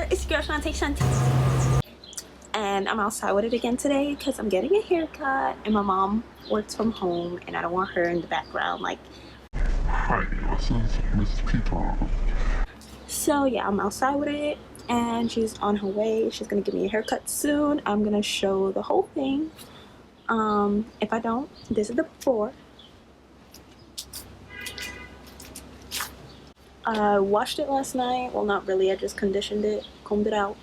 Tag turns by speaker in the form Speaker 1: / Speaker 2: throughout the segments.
Speaker 1: It's your girl ShaunteShaunte, and I'm outside with it again today because I'm getting a haircut and my mom works from home and I don't want her in the background like,
Speaker 2: hi, this is Miss Peter.
Speaker 1: so yeah, I'm outside with it and she's on her way. She's gonna give me a haircut soon. I'm gonna show the whole thing. If I don't, this is the before. I washed it last night. Well, not really, I just conditioned it, combed it out,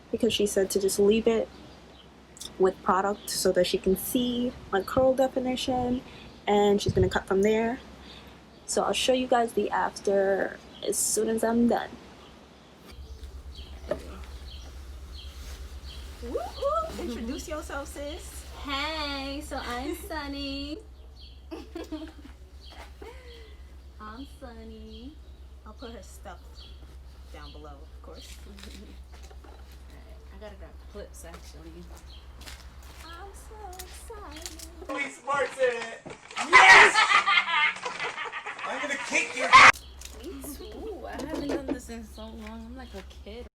Speaker 1: because she said to just leave it with product so that she can see my curl definition, and she's gonna cut from there. So I'll show you guys the after as soon as I'm done. Woo-hoo. Introduce yourself, sis.
Speaker 3: Hey, so I'm Sunny. I'm Sunny.
Speaker 1: I'll put her stuff down below, of course.
Speaker 3: I gotta grab clips actually.
Speaker 1: I'm so excited.
Speaker 4: Police person! Yes! I'm gonna kick you!
Speaker 3: Ooh, I haven't done this in so long. I'm like a kid.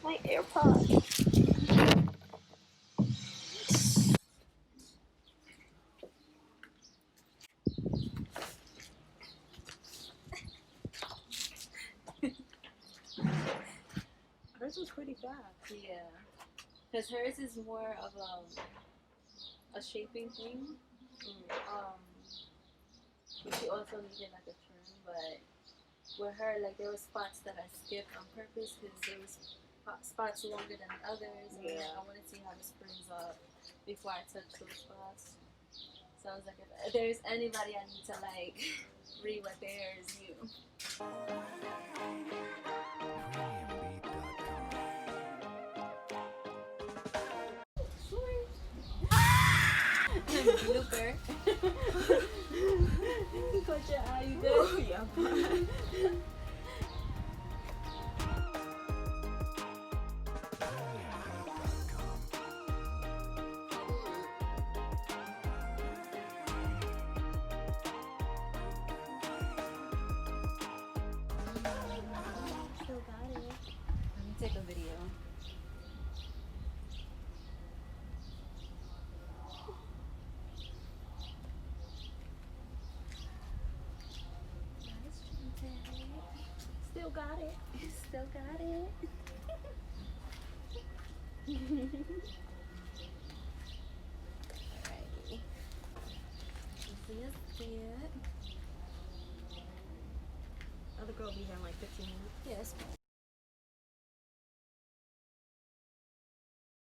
Speaker 1: My AirPods. Hers was pretty fast.
Speaker 3: Yeah. Because hers is more of a shaping thing. But she also needed like a trim, but with her, like there were spots that I skipped on purpose because there was spots longer than others.
Speaker 1: Yeah.
Speaker 3: I wanted to see how this springs up before I touch those spots. So I was like, if there's anybody I need to like re-repair, is you. Blooper. Caught your eye, you good?
Speaker 1: Oh, yeah.
Speaker 3: Still got it. Let me take a video. Nice, Shaunte.
Speaker 1: Still got it.
Speaker 3: Still got it. Alrighty. This is it.
Speaker 1: Other girl be here in like 15 minutes.
Speaker 3: Yes.